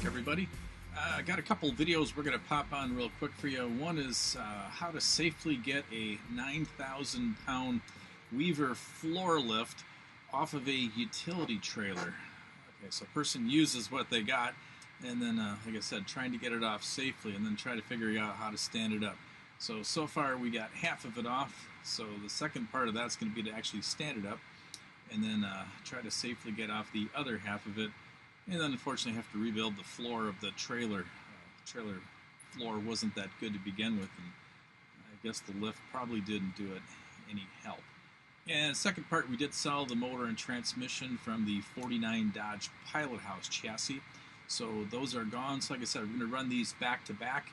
everybody. I got a couple videos we're going to pop on real quick for you. One is how to safely get a 9,000 pound Weaver floor lift off of a utility trailer. Okay, so a person uses what they got, and then, like I said, trying to get it off safely, and then try to figure out how to stand it up. So far we got half of it off, so the second part of that's going to be to actually stand it up, and then try to safely get off the other half of it. And then unfortunately have to rebuild the floor of the trailer. The trailer floor wasn't that good to begin with, and I guess the lift probably didn't do it any help. And the second part, we did sell the motor and transmission from the 49 Dodge Pilot House chassis. So those are gone. So like I said, we're going to run these back to back.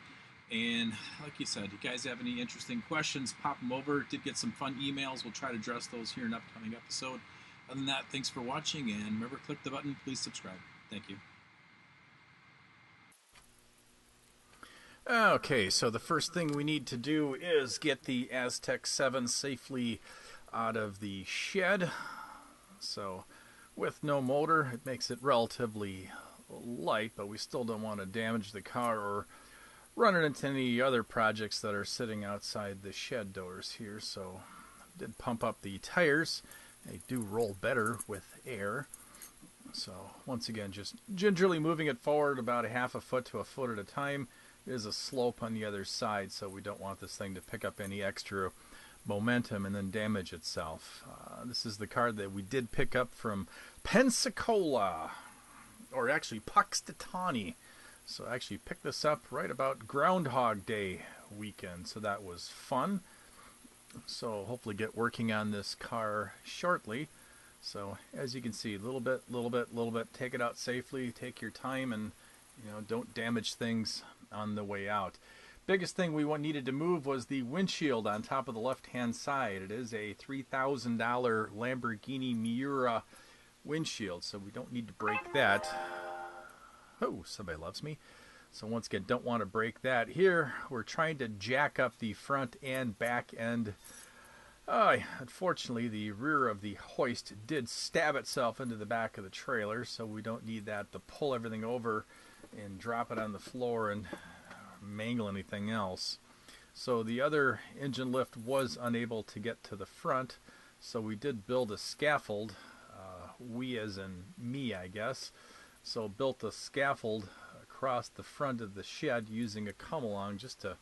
And like you said, you guys have any interesting questions, pop them over. Did get some fun emails. We'll try to address those here in an upcoming episode. Other than that, thanks for watching, and remember, click the button. Please subscribe. Thank you. Okay, so the first thing we need to do is get the Aztec 7 safely out of the shed. So with no motor, it makes it relatively light, but we still don't want to damage the car or run it into any other projects that are sitting outside the shed doors here. So I did pump up the tires. They do roll better with air. So once again, just gingerly moving it forward about a half a foot to a foot at a time. There's a slope on the other side, so we don't want this thing to pick up any extra momentum and then damage itself. This is the car that we did pick up from Pensacola, or actually Puxtatawny. So I actually picked this up right about Groundhog Day weekend, so that was fun. So hopefully get working on this car shortly. So as you can see, little bit, take it out safely, take your time, and don't damage things on the way out. Biggest thing we needed to move was the windshield on top of the left-hand side. It is a $3,000 Lamborghini Miura windshield, so we don't need to break that. Oh, somebody loves me. So once again, don't want to break that. Here, we're trying to jack up the front and back end. Unfortunately, the rear of the hoist did stab itself into the back of the trailer, so we don't need that to pull everything over and drop it on the floor and mangle anything else. So the other engine lift was unable to get to the front, so we did build a scaffold. We as in me, I guess. So built a scaffold across the front of the shed using a come-along just to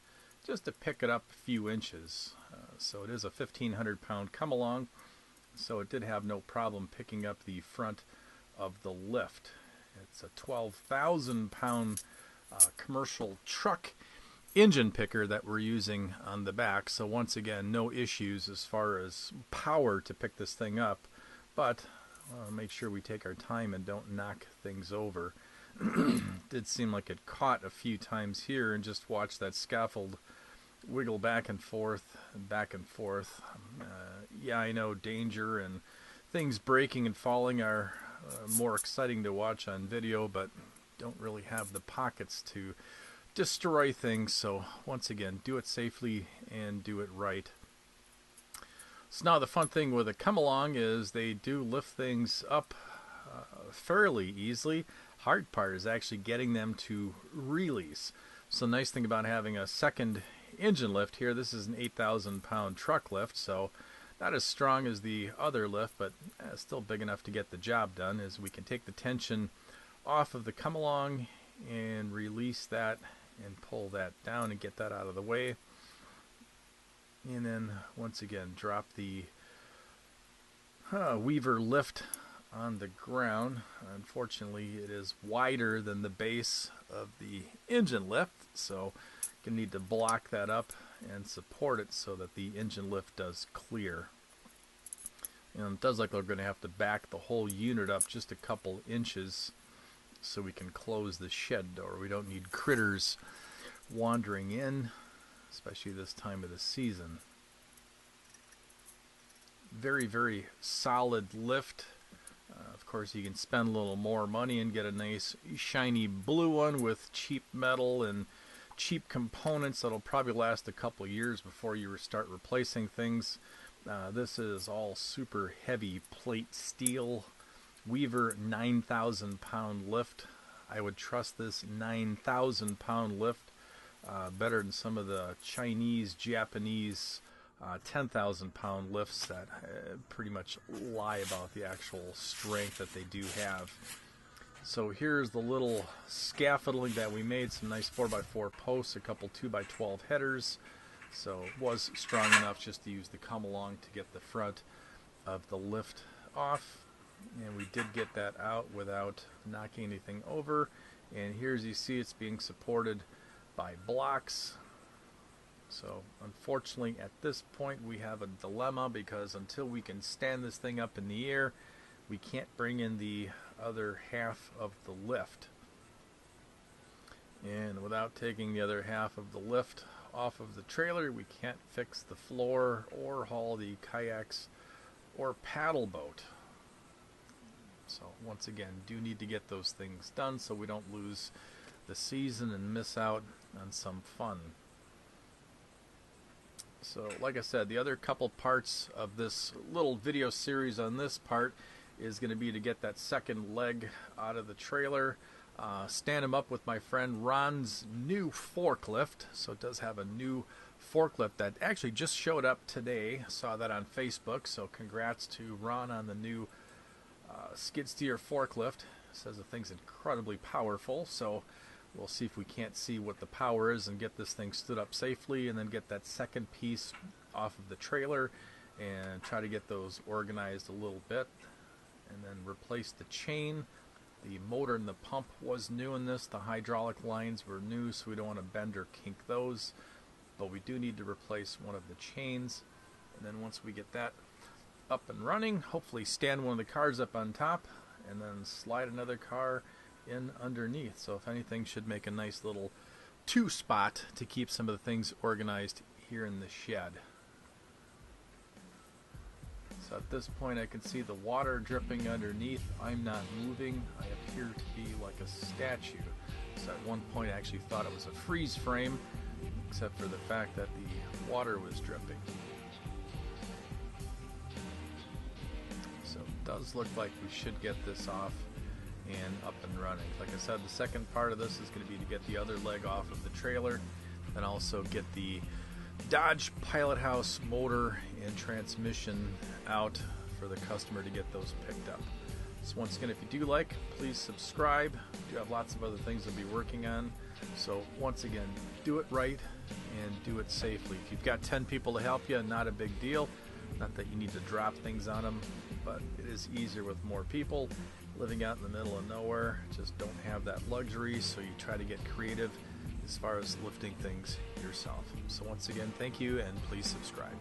pick it up a few inches. So it is a 1,500 pound come-along, so it did have no problem picking up the front of the lift. It's a 12,000 pound commercial truck engine picker that we're using on the back. So once again, no issues as far as power to pick this thing up, but make sure we take our time and don't knock things over. Did seem like it caught a few times here, and just watch that scaffold wiggle back and forth and back and forth. Yeah, I know danger and things breaking and falling are more exciting to watch on video, but don't really have the pockets to destroy things. So once again, do it safely and do it right. So now the fun thing with a come-along is they do lift things up fairly easily. Hard part is actually getting them to release. So nice thing about having a second engine lift here, this is an 8,000 pound truck lift, so not as strong as the other lift, but still big enough to get the job done, is we can take the tension off of the come-along and release that and pull that down and get that out of the way. And then once again, drop the Weaver lift on the ground. Unfortunately, it is wider than the base of the engine lift, so you need to block that up and support it so that the engine lift does clear. And it does look like we're going to have to back the whole unit up just a couple inches so we can close the shed door. We don't need critters wandering in, especially this time of the season. Very, very solid lift. Of course, you can spend a little more money and get a nice shiny blue one with cheap metal and cheap components that'll probably last a couple years before you start replacing things. This is all super heavy plate steel Weaver 9,000 pound lift. I would trust this 9,000 pound lift better than some of the Chinese, Japanese 10,000 pound lifts that pretty much lie about the actual strength that they do have. So here's the little scaffolding that we made, some nice 4x4 posts, a couple 2x12 headers. So it was strong enough just to use the come along to get the front of the lift off. And we did get that out without knocking anything over. And here, as you see, it's being supported by blocks. So unfortunately at this point we have a dilemma, because until we can stand this thing up in the air, we can't bring in the other half of the lift. And without taking the other half of the lift off of the trailer, we can't fix the floor or haul the kayaks or paddle boat. So once again, do need to get those things done so we don't lose the season and miss out on some fun. So like I said, the other couple parts of this little video series on this part is going to be to get that second leg out of the trailer, stand him up with my friend Ron's new forklift. So it does have a new forklift that actually just showed up today. Saw that on Facebook, so congrats to Ron on the new skid steer forklift. Says the thing's incredibly powerful, so we'll see if we can't see what the power is and get this thing stood up safely, and then get that second piece off of the trailer and try to get those organized a little bit, and then replace the chain. The motor and the pump was new in this. The hydraulic lines were new, so we don't want to bend or kink those, but we do need to replace one of the chains. And then once we get that up and running, hopefully stand one of the cars up on top and then slide another car in underneath. So if anything, should make a nice little two spot to keep some of the things organized here in the shed. So at this point I can see the water dripping underneath. I'm not moving. I appear to be like a statue. So at one point I actually thought it was a freeze frame, except for the fact that the water was dripping. So it does look like we should get this off and up and running. Like I said, the second part of this is going to be to get the other leg off of the trailer, and also get the Dodge Pilot House motor and transmission out for the customer to get those picked up. So once again, if you do like, please subscribe. We do have lots of other things to be working on. So once again, do it right and do it safely. If you've got 10 people to help you, not a big deal. Not that you need to drop things on them, but it is easier with more people. Living out in the middle of nowhere, just don't have that luxury, so you try to get creative as far as lifting things yourself. So once again, thank you, and please subscribe.